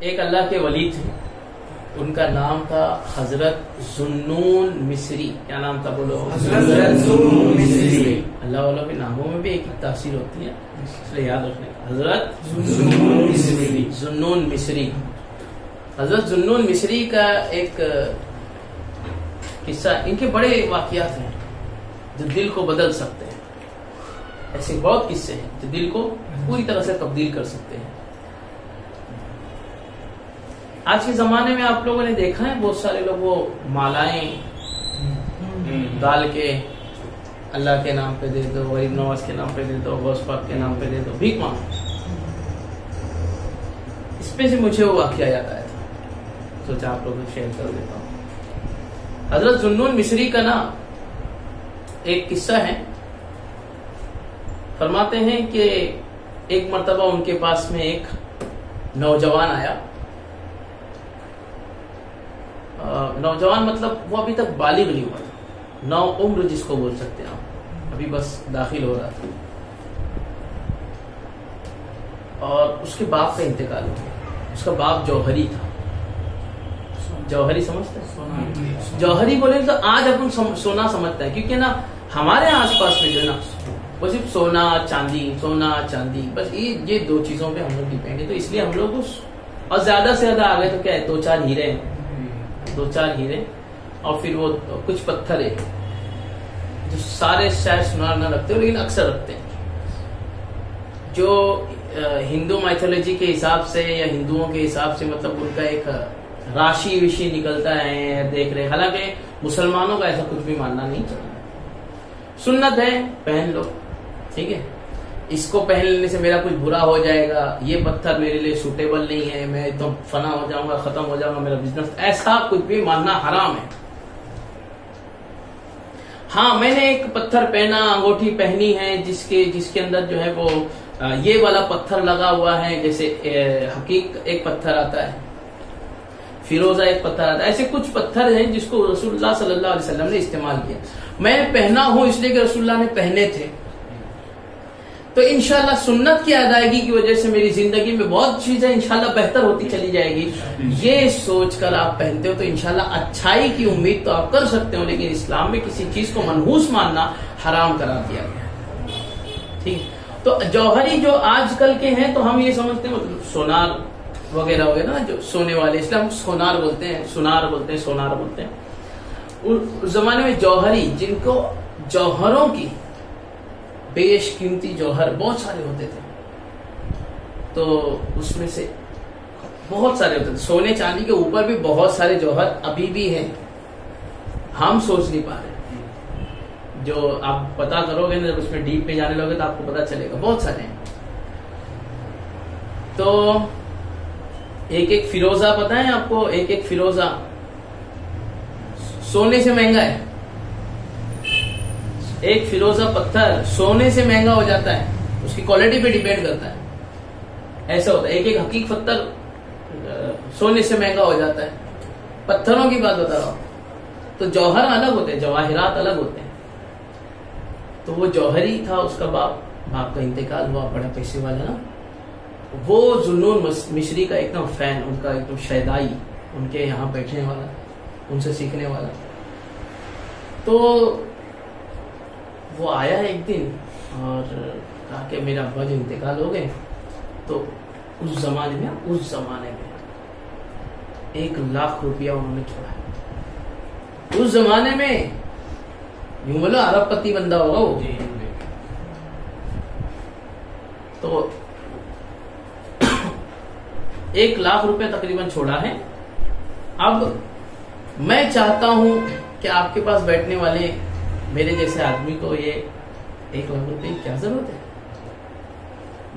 एक अल्लाह के वली थे, उनका नाम था हजरत जुन्नून मिस्री। क्या नाम था बोलो? हजरत जुन्नून मिस्री। अल्लाह वालों के नामों में भी एक तासीर होती है, इसलिए याद रखने का। हजरत जुन्नून मिस्री। जुन्नून मिस्री। हजरत जुन्नून मिस्री का एक किस्सा, इनके बड़े वाकयात हैं जो दिल को बदल सकते हैं। ऐसे बहुत किस्से हैं जो दिल को पूरी तरह से तब्दील कर सकते हैं। आज के जमाने में आप लोगों ने देखा है बहुत सारे लोग वो मालाएं डाल के अल्लाह के नाम पे दे दो, गरीब नवाज के नाम पे दे दो, गौस पाक के नाम पे दे दो, भीख मांगो। इस पे से मुझे वो वाकया याद आया था, सोचा आप लोगों को शेयर कर देता हूँ। हजरत जुन्नून मिस्री का ना एक किस्सा है। फरमाते हैं कि एक मर्तबा उनके पास में एक नौजवान आया। नौजवान मतलब वो अभी तक बालिग नहीं हुआ था, नौ उम्र जिसको बोल सकते हैं आप, अभी बस दाखिल हो रहा था। और उसके बाप का इंतकाल हो गया। उसका बाप जौहरी था। जौहरी समझते हैं? जौहरी बोले तो आज अपन सोना समझते हैं, क्योंकि ना हमारे आसपास में जो है ना वो सिर्फ सोना चांदी बस ये दो चीजों पे हम लोग डिपेंड है। तो इसलिए हम लोग और ज्यादा से ज्यादा आ गए तो क्या है, दो चार हीरे और फिर वो कुछ पत्थर है जो सारे शायद सुनार ना रखते हो लेकिन अक्सर रखते हैं। जो हिंदू माइथोलॉजी के हिसाब से या हिंदुओं के हिसाब से मतलब उनका एक राशि विशि निकलता है, देख रहे। हालांकि मुसलमानों का ऐसा कुछ भी मानना नहीं चलता। सुन्नत है, पहन लो, ठीक है। इसको पहन लेने से मेरा कुछ बुरा हो जाएगा, ये पत्थर मेरे लिए सूटेबल नहीं है, मैं एकदम फना हो जाऊंगा, खत्म हो जाऊंगा मेरा बिजनेस, ऐसा कुछ भी मानना हराम है। हाँ, मैंने एक पत्थर पहना, अंगूठी पहनी है जिसके अंदर जो है वो ये वाला पत्थर लगा हुआ है, जैसे हकीक एक पत्थर आता है, फिरोजा एक पत्थर आता है, ऐसे कुछ पत्थर हैं जिसको रसूलुल्लाह सल्लल्लाहु अलैहि वसल्लम ने इस्तेमाल किया। मैं पहना हूं इसलिए कि रसूलुल्लाह ने पहने थे, तो इंशाल्लाह सुन्नत की अदायगी की वजह से मेरी जिंदगी में बहुत चीजें इंशाल्लाह बेहतर होती चली जाएगी। ये सोचकर आप पहनते हो तो इंशाल्लाह अच्छाई की उम्मीद तो आप कर सकते हो, लेकिन इस्लाम में किसी चीज को मनहूस मानना हराम करार दिया गया। ठीक, तो जौहरी जो आजकल के हैं तो हम ये समझते हैं मतलब सोनार वगैरह वगैरह ना, जो सोने वाले, इसलिए हम सोनार बोलते हैं, सोनार बोलते हैं। उस जमाने में जौहरी, जिनको जौहरों की बेशकीमती जौहर बहुत सारे होते थे, तो उसमें से बहुत सारे होते थे। सोने चांदी के ऊपर भी बहुत सारे जौहर अभी भी हैं, हम सोच नहीं पा रहे। जो आप पता करोगे ना, जब उसमें डीप पे जाने लोगे तो आपको पता चलेगा, बहुत सारे हैं। तो एक फिरोजा पता है आपको? एक फिरोजा सोने से महंगा है। एक फिरोजा पत्थर सोने से महंगा हो जाता है, उसकी क्वालिटी पे डिपेंड करता है। ऐसा होता है, एक हकीक पत्थर सोने से महंगा हो जाता है। पत्थरों की बात बता रहा हूं, तो जौहर अलग होते हैं, जवाहिरात अलग होते हैं। तो वो जौहरी था, उसका बाप का इंतकाल हुआ, बड़ा पैसे वाला ना। वो जुन्नून मिस्री का एकदम फैन, उनका एकदम शैदाई, उनके यहाँ बैठने वाला, उनसे सीखने वाला। तो वो आया एक दिन और कहा कि मेरा अब्बा जी इंतकाल हो गए। तो उस जमाने में 1 लाख रुपया उन्होंने छोड़ा। उस जमाने में यूं बोलो अरबपति बंदा होगा वो। तो 1 लाख रुपया तकरीबन छोड़ा है। अब मैं चाहता हूं कि आपके पास बैठने वाले मेरे जैसे आदमी को ये 1 लाख रुपए की क्या जरूरत है।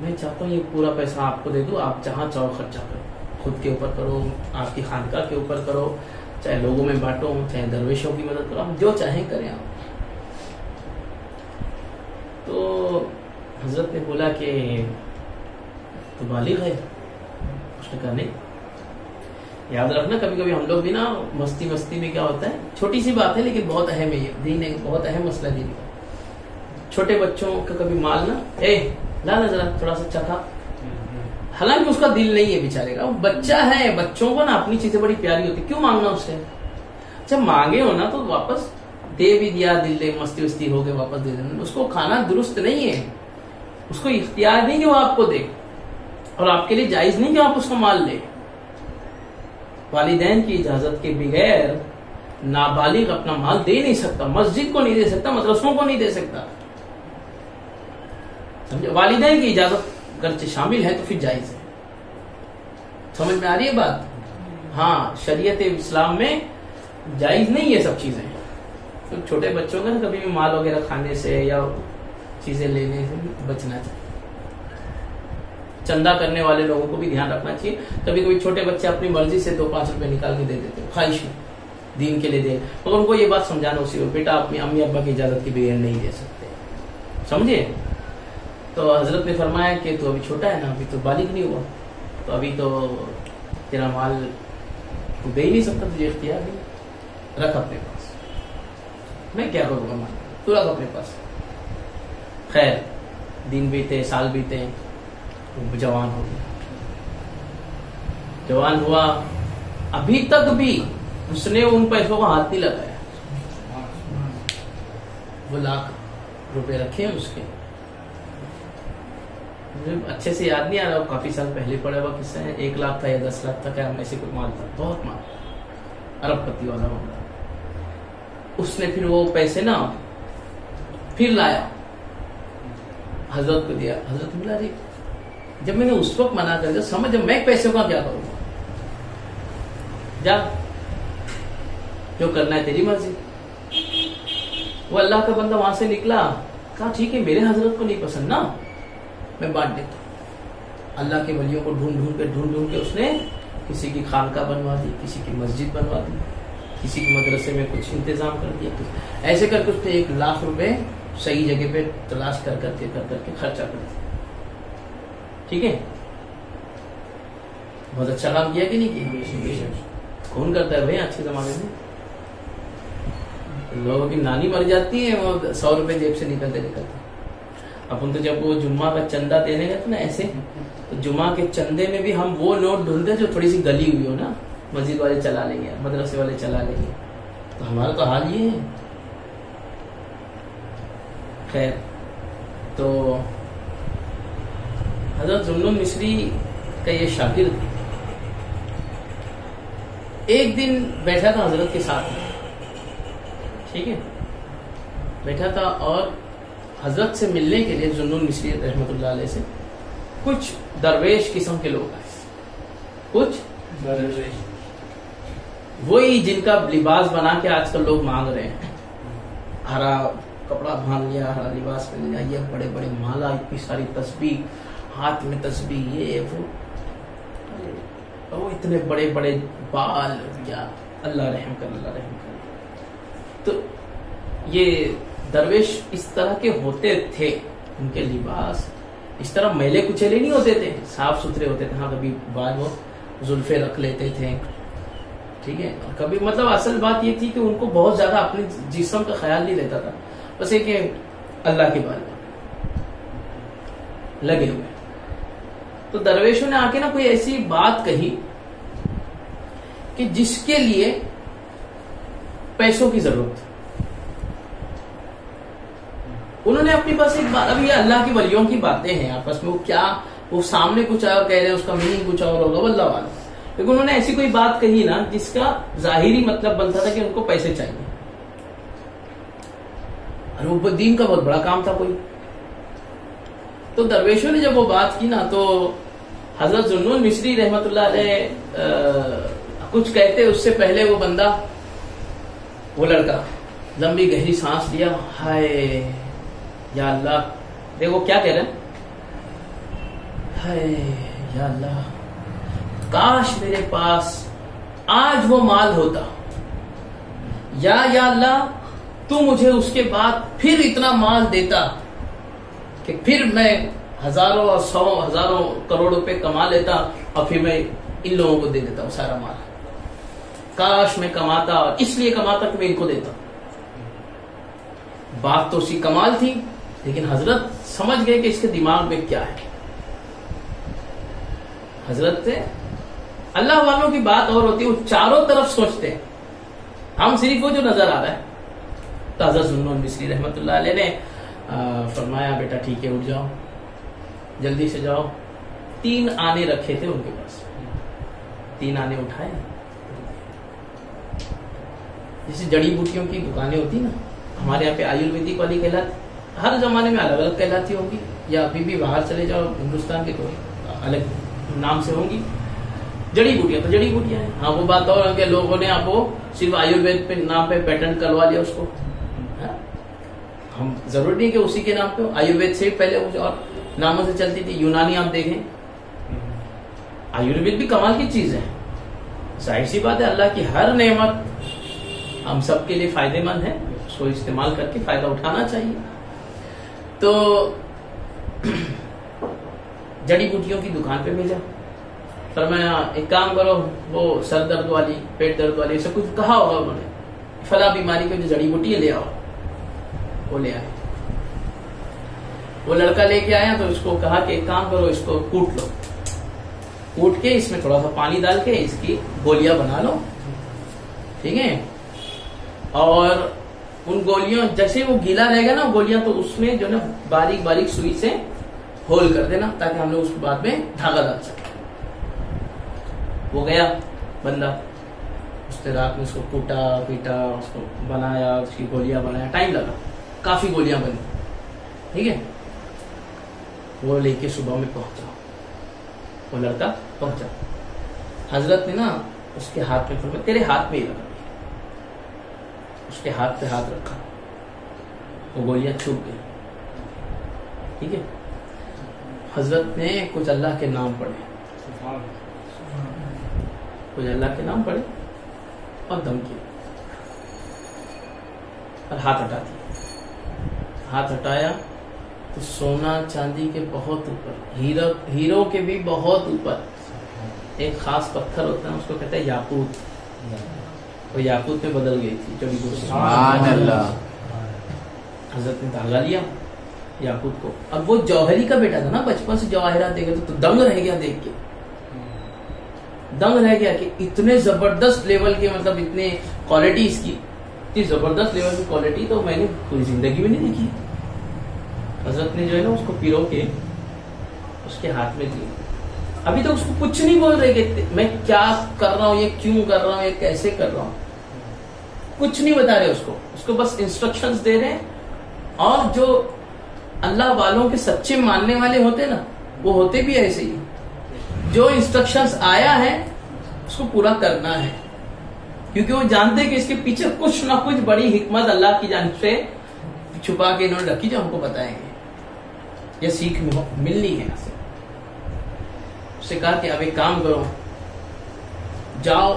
मैं चाहता हूँ ये पूरा पैसा आपको दे दूं, आप जहां चाहो खर्चा करो, खुद के ऊपर करो, आपकी खानका के ऊपर करो, चाहे लोगों में बांटो, चाहे दरवेशों की मदद करो, आप जो चाहें करें आप। तो हजरत ने बोला कि तो बालिग है? उसने कहा नहीं। याद रखना, कभी कभी हम लोग भी ना मस्ती में क्या होता है, छोटी सी बात है लेकिन बहुत अहम है, ये दीन है, बहुत अहम मसला दीन का। छोटे बच्चों का कभी माल ना, ला ना जरा थोड़ा सा चखा, हालांकि उसका दिल नहीं है बेचारे का, वो बच्चा है, बच्चों को ना अपनी चीजें बड़ी प्यारी होती, क्यों मांगना उससे? जब मांगे हो ना तो वापस दे भी दिया, दिल ले मस्ती वस्ती हो गए, वापस दे देना। उसको खाना दुरुस्त नहीं है, उसको इख्तियार नहीं कि वो आपको दे, और आपके लिए जायज नहीं कि आप उसका माल ले। वालिदैन की इजाजत के बगैर नाबालिग अपना माल दे नहीं सकता, मस्जिद को नहीं दे सकता, मदरसों को नहीं दे सकता, समझे? वालिदैन की इजाजत अगर शामिल है तो फिर जायज है। समझ में आ रही है बात? हाँ, शरीयत इस्लाम में जायज नहीं है सब चीजें। तो छोटे बच्चों का कभी भी माल वगैरह खाने से या चीजें लेने से बचना चाहिए। चंदा करने वाले लोगों को भी ध्यान रखना चाहिए। कभी कभी छोटे बच्चे अपनी मर्जी से 2-5 रुपए निकाल के दे देते हैं, ख्वाहिश में, दीन के लिए दे, मगर उनको ये बात समझाना उसी को, बेटा अपनी अम्मी अब्बा की इजाजत के बगैर नहीं दे सकते, समझे? तो हजरत ने फरमाया कि तू अभी छोटा है ना, अभी तो बालिग नहीं हुआ, तो अभी तो तेरा माल तू दे ही नहीं सकता, तुझे इख्तियार नहीं, रख अपने पास। मैं क्या करूंगा माल, तू रख अपने पास। खैर, दिन बीते, साल बीते, जवान हो गया, जवान हुआ, अभी तक भी उसने उन पैसों को हाथ नहीं लगाया। वो लाख रुपए रखे हैं उसके, मुझे अच्छे से याद नहीं आ रहा, काफी साल पहले पड़ा हुआ किस्सा है। 1 लाख था या 10 लाख था, क्या ऐसे कोई माल था, बहुत माल, अरबपति वाला मामला। उसने फिर वो पैसे ना फिर लाया, हजरत को दिया। हजरत मिला रे, जब मैंने उस वक्त मना कर दिया, समझ जब मैं पैसे का क्या करूंगा, जा जो करना है तेरी मर्जी। वो अल्लाह का बंदा वहां से निकला, कहा ठीक है, मेरे हजरत को नहीं पसंद ना, मैं बांट देता हूं। अल्लाह के वलियों को ढूंढ ढूंढ के उसने किसी की खानका बनवा दी, किसी की मस्जिद बनवा दी, किसी के मदरसे में कुछ इंतजाम कर दिया। ऐसे करके उसने 1 लाख रुपए सही जगह पे तलाश कर करके खर्चा कर दिया। ठीक है, बहुत अच्छा काम किया कि नहीं किया? कौन करता है भाई अच्छे जमाने में? लोगों की नानी मर जाती है, वो 100 रुपए जेब से निकलते अपन तो जब वो जुम्मा का चंदा देने गए थे ना ऐसे, तो जुम्मा के चंदे में भी हम वो नोट ढूंढते जो थोड़ी सी गली हुई हो ना, मस्जिद वाले चला लेंगे, मदरसे वाले चला लेंगे। तो हमारा तो हाल ये है। खैर, तो हजरत जुन्नुन मिस्री का ये शागिर्द एक दिन बैठा था हजरत के साथ में, ठीक है, बैठा था, और हजरत से मिलने के लिए जुन्नुन मिस्री रहमतुल्लाह अलैह से कुछ दरवेश किस्म के लोग आए। कुछ दरवेश, वही जिनका लिबास बना के आजकल लोग मांग रहे हैं, हरा कपड़ा बांध लिया, हरा लिबास पहन लिया, ये बड़े बड़े माला, इतनी सारी तस्बीह, हाथ में तस्बीह, ये वो इतने बड़े बड़े बाल, क्या अल्लाह रहम कर, अल्लाह रहम कर। तो ये दरवेश इस तरह के होते थे, उनके लिबास इस तरह मैले कुचेले नहीं होते थे, साफ सुथरे होते थे। हाँ, कभी बाद वो जुल्फे रख लेते थे, ठीक है, और कभी मतलब असल बात ये थी कि उनको बहुत ज्यादा अपने जिस्म का ख्याल नहीं रहता था, बस एक अल्लाह के बारे में लगे हुए। तो दरवेशों ने आके ना कोई ऐसी बात कही कि जिसके लिए पैसों की जरूरत, उन्होंने अपनी पास एक बात, अब ये अल्लाह की वलियों की बातें हैं आपस में, वो क्या, वो सामने कुछ और कह रहे हैं, उसका मीनिंग कुछ और होगा, वल्लाह वाला। लेकिन उन्होंने ऐसी कोई बात कही ना जिसका जाहिरी मतलब बनता था कि उनको पैसे चाहिए, और वो दीन का बहुत बड़ा काम था कोई। तो दरवेशों ने जब वो बात की ना, तो हजरत जुन्नुन मिस्री रहमतुल्लाह अलैह कुछ कहते उससे पहले वो बंदा, वो लड़का लंबी गहरी सांस लिया, हाय या अल्लाह, देखो क्या कह रहे हैं, हाय या अल्लाह, काश मेरे पास आज वो माल होता, या अल्लाह तू मुझे उसके बाद फिर इतना माल देता कि फिर मैं हजारों और 100 हजारों करोड़ रुपए कमा लेता, और फिर मैं इन लोगों को दे देता हूं सारा माल। काश मैं कमाता, और इसलिए कमाता कि मैं इनको देता। बात तो उसकी कमाल थी, लेकिन हजरत समझ गए कि इसके दिमाग में क्या है। हजरत से अल्लाह वालों की बात और होती है, वो चारों तरफ सोचते हैं, हम सिर्फ वो जो नजर आ रहा है। तो हजरत जुन्नून मिस्री रहमतुल्लाह अलैह ने फरमाया बेटा ठीक है उठ जाओ, जल्दी से जाओ। 3 आने रखे थे उनके पास, 3 आने उठाए। जैसे जड़ी बूटियों की दुकानें होती ना, हमारे यहाँ पे आयुर्वेदिक वाली कहलाती, हर जमाने में अलग अलग कहलाती होंगी, या अभी भी बाहर चले जाओ हिंदुस्तान के तो अलग नाम से होंगी। जड़ी बूटियां तो जड़ी बूटियां हैं। हाँ वो बात और है, लोगों ने आपको सिर्फ आयुर्वेद पे नाम पे पेटेंट करवा लिया उसको। हम जरूरी नहीं कि उसी के नाम पे, आयुर्वेद से पहले कुछ और नामों से चलती थी। यूनानी आप देखें, आयुर्वेद भी कमाल की चीज है। जाहिर सी बात है, अल्लाह की हर नेमत हम सबके लिए फायदेमंद है, उसको इस्तेमाल करके फायदा उठाना चाहिए। तो जड़ी बूटियों की दुकान पे भेजा, फरमाया एक काम करो, वो सर दर्द वाली, पेट दर्द वाली, ऐसा कुछ कहा होगा उन्होंने, फला बीमारी की जो जड़ी बूटी है ले आओ। वो ले आए। वो लड़का लेके आया तो उसको कहा कि एक काम करो, इसको कूट लो, कूट के इसमें थोड़ा सा पानी डाल के इसकी गोलियां बना लो, ठीक है। और उन गोलियों, जैसे वो गीला रहेगा ना गोलियां, तो उसमें जो ना बारीक बारीक सुई से होल कर देना, ताकि हम लोग उसके बाद में धागा डाल सके। वो गया बंदा, उसने रात में उसको कूटा पीटा, उसको बनाया, उसकी गोलियां बनाया, टाइम लगा, काफी गोलियां बनी, ठीक है। वो लेके सुबह में पहुंचा, वो लड़का पहुंचा। हजरत ने ना उसके हाथ में फरमाया तेरे हाथ में ही लगा, उसके हाथ पे हाथ रखा, वो गोलियां छूट गई, ठीक है। हजरत ने कुछ अल्लाह के नाम पढ़े, कुछ अल्लाह के नाम पढ़े और दम किया और हाथ हटा दिया। हाथ हटाया तो सोना चांदी के बहुत ऊपर, हीरो के भी बहुत ऊपर एक खास पत्थर होता है, उसको कहते हैं याकूत। वो याकूत में बदल गई थी जड़ी बूटी। सुभान अल्लाह। हजरत ने धागा लिया याकूत को। अब वो जौहरी का बेटा था ना, बचपन से जवाहरात देखे तो दंग रह गया देख के, दंग रह गया कि इतने जबरदस्त लेवल के, मतलब इतने क्वालिटी इसकी, इतनी जबरदस्त लेवल की क्वालिटी तो मैंने पूरी जिंदगी में नहीं देखी। हजरत ने जो है ना उसको पिरो के उसके हाथ में दिया। अभी तो उसको कुछ नहीं बोल रहे कि मैं क्या कर रहा हूं, ये क्यों कर रहा हूं, ये कैसे कर रहा हूं, कुछ नहीं बता रहे उसको, उसको बस इंस्ट्रक्शंस दे रहे हैं। और जो अल्लाह वालों के सच्चे मानने वाले होते ना, वो होते भी ऐसे ही, जो इंस्ट्रक्शंस आया है उसको पूरा करना है, क्योंकि वो जानते हैं कि इसके पीछे कुछ ना कुछ बड़ी हिकमत अल्लाह की जानिब से छुपा के इन्होंने रखी, जो हमको बताएंगे। ये सीख मिलनी है। उससे कहा कि अब एक काम करो, जाओ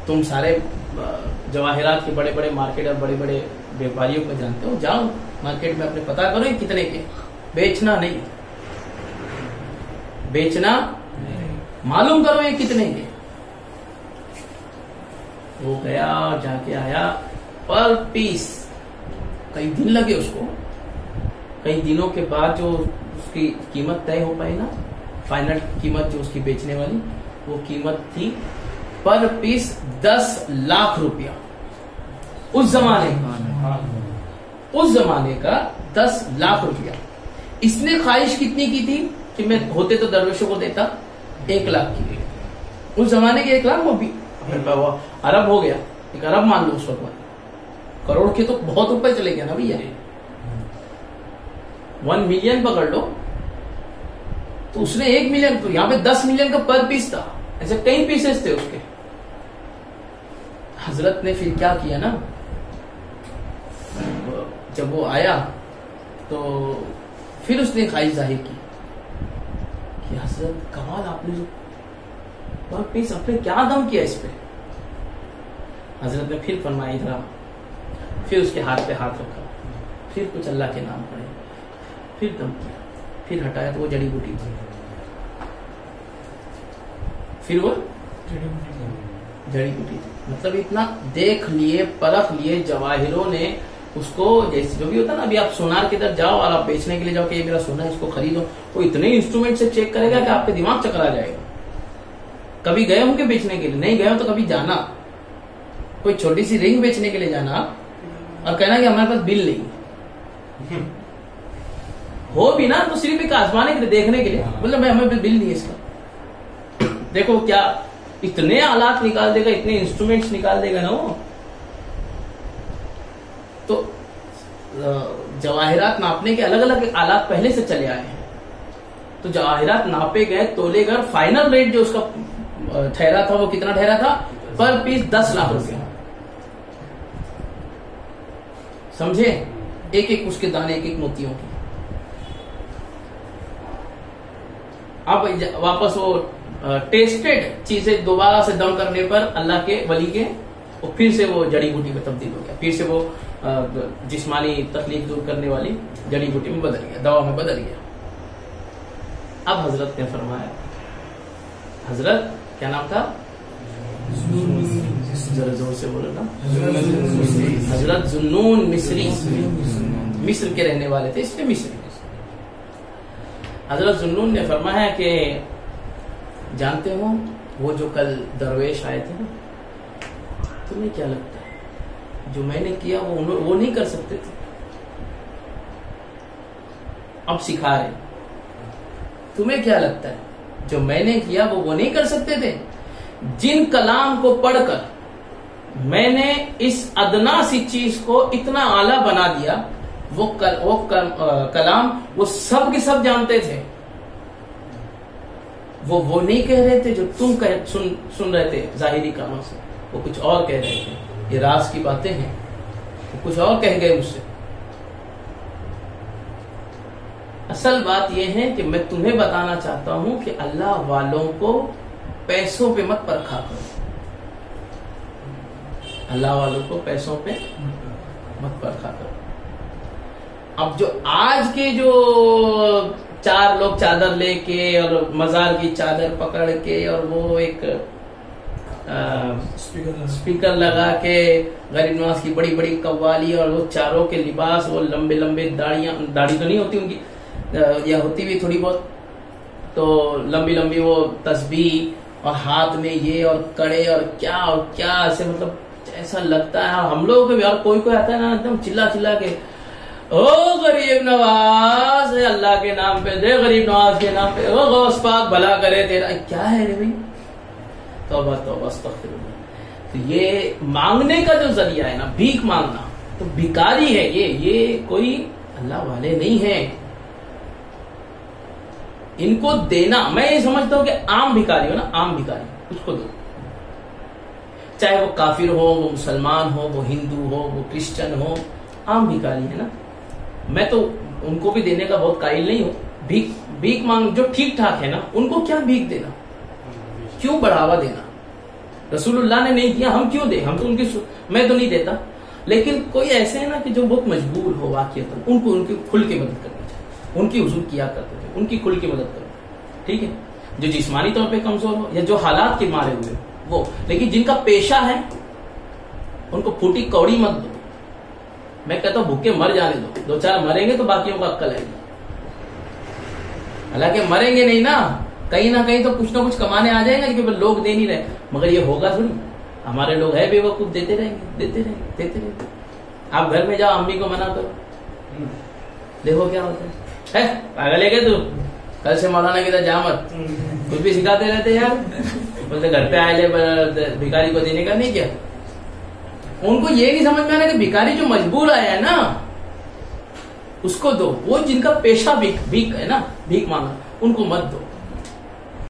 तुम सारे जवाहरात के बड़े बड़े मार्केट और बड़े बड़े व्यापारियों को जानते हो, जाओ मार्केट में अपने पता करो ये कितने के, बेचना नहीं, बेचना मालूम करो ये कितने के। वो गया, जाके आया, पर पीस कई दिन लगे उसको। कई दिनों के बाद जो उसकी कीमत तय हो पाई ना, फाइनल कीमत जो उसकी बेचने वाली, वो कीमत थी पर पीस 10 लाख रुपया। उस जमाने का 10 लाख रुपया। इसने ख्वाहिश कितनी की थी कि मैं होते तो दरवेशों को देता 1 लाख की। उस जमाने के 1 लाख, वो भी अरब हो गया, 1 अरब मान लो उस वक्त, करोड़ के तो बहुत ऊपर चले गया ना भैया। 1 मिलियन पकड़ लो तो उसने 1 मिलियन, तो यहां पे 10 मिलियन का पर पीस था, ऐसे कई पीसेस थे उसके। हजरत ने फिर क्या किया ना, जब वो आया तो फिर उसने ख्वाहिश जाहिर की कि हजरत कमाल, आपने जो पर पीस अपने क्या दम किया इस पे। हजरत ने फिर फरमाया इधर, फिर उसके हाथ पे हाथ रखा, फिर कुछ अल्लाह के नाम पढ़े, फिर दम किया, फिर हटाया तो वो जड़ी बूटी थी। फिर वो जड़ी बूटी थी, मतलब इतना देख लिए, परख लिए जवाहिरों ने उसको। जैसे जो भी होता ना, अभी आप सोनार की तरफ जाओ और आप बेचने के लिए जाओ कि ये मेरा सोना है, इसको खरीदो, वो इतने इंस्ट्रूमेंट से चेक करेगा कि आपके दिमाग चकरा जाएगा। कभी गए होंगे बेचने के लिए? नहीं गए हो तो कभी जाना, कोई छोटी सी रिंग बेचने के लिए जाना और कहना कि हमारे पास बिल नहीं हो भी ना, तो सिर्फ एक आजमाने के लिए, देखने के लिए, मतलब मैं हमें बिल नहीं है इसका। देखो क्या इतने आलात निकाल देगा, इतने इंस्ट्रूमेंट्स निकाल देगा ना वो। तो जवाहिरात नापने के अलग अलग आलात पहले से चले आए हैं। तो जवाहिरात नापे गए, तोले गए, फाइनल रेट जो उसका ठहरा था वो कितना ठहरा था? पर पीस 10 लाख रुपया। समझे? एक एक उसके दाने, एक एक मोतियों के। अब वापस वो टेस्टेड चीजें दोबारा से दम करने पर अल्लाह के वली के वो फिर से वो जड़ी बूटी में तब्दील हो गया, फिर से वो जिस्मानी तकलीफ दूर करने वाली जड़ी बूटी में बदल गया, दवा में बदल गया। अब हजरत ने फरमाया, हजरत क्या नाम था? जरा जोर से बोलो ना। हजरत जुन्नून मिस्री, मिस्र के रहने वाले थे, इसलिए मिस्री। हजरत जुन्नून ने फरमाया कि जानते हो वो जो कल दरवेश आए थे ना, तुम्हें क्या लगता है जो मैंने किया वो नहीं कर सकते थे? अब सिखा रहे, तुम्हें क्या लगता है जो मैंने किया वो नहीं कर सकते थे? जिन कलाम को पढ़कर मैंने इस अदना सी चीज को इतना आला बना दिया, वो कलाम वो सब के सब जानते थे। वो नहीं कह रहे थे जो तुम सुन रहे थे जाहिरी कानों से, वो कुछ और कह रहे थे। ये राज की बातें हैं, वो कुछ और कह गए मुझसे। असल बात यह है कि मैं तुम्हें बताना चाहता हूं कि अल्लाह वालों को पैसों पे मत परखा करो। अल्लाह वालों को पैसों पे मत परखा करो। अब जो आज के जो 4 लोग चादर लेके और मजार की चादर पकड़ के और वो एक स्पीकर लगा के गरीब नवाज की बड़ी बड़ी कव्वाली और वो चारों के लिबास, वो लंबे लंबे दाढ़ी तो नहीं होती उनकी, या होती भी थोड़ी बहुत, तो लंबी लंबी वो तस्बीह और हाथ में ये और कड़े और क्या ऐसे, मतलब ऐसा लगता है हम लोगों के भी। और कोई कोई आता है ना एकदम चिल्ला चिल्ला के, ओ गरीब नवाज, अल्लाह के नाम पे दे, गरीब नवाज के नाम पे, ओ गौस पाक भला करे तेरा। क्या है रे भाई? तौबा अस्तगफिरुल्लाह। तो ये मांगने का जो जरिया है ना, भीख मांगना, तो भिखारी है ये कोई अल्लाह वाले नहीं है। इनको देना, मैं ये समझता हूं कि आम भिखारी हो ना, आम भिखारी, उसको दो। चाहे वो काफिर हो, वो मुसलमान हो, वो हिंदू हो, वो क्रिश्चियन हो, आम भिखारी है ना। मैं तो उनको भी देने का बहुत कायल नहीं हूं। भीख मांग जो ठीक ठाक है ना, उनको क्या भीख देना, क्यों बढ़ावा देना? रसूलुल्लाह ने नहीं किया, हम क्यों दे? हम तो उनकी, मैं तो नहीं देता, लेकिन कोई ऐसे है ना कि जो बहुत मजबूर हो वाकईतन, उनको उनकी खुल के मदद करनी चाहिए। उनकी हुजूर किया करते थे, उनकी खुल के मदद करो, ठीक है? जो जिस्मानी तौर पे कमजोर हो या जो हालात के मारे हुए वो, लेकिन जिनका पेशा है उनको फूटी कौड़ी मत दो। मैं कहता हूं भूखे मर जाने दो, 2-4 मरेंगे तो बाकियों का अक्कल आएगी। हालांकि मरेंगे नहीं ना, कहीं ना कहीं तो कुछ ना कुछ कमाने आ जाएगा, क्योंकि लोग दे नहीं रहे। मगर ये होगा थोड़ी, हमारे लोग है बेवकूफ, देते रहेंगे। आप घर में जाओ, अम्मी को मना करो, देखो क्या होता है। पागल है क्या तू? कल से मौलाना की तरह जा मत, कुछ भी सिखाते रहते यार। बोलते घर पे आए भिखारी को देने का नहीं क्या? उनको ये नहीं समझ में आ रहा कि भिखारी जो मजबूर आया है ना, उसको दो। वो जिनका पेशा भीख है ना, भीख मांगना, उनको मत दो।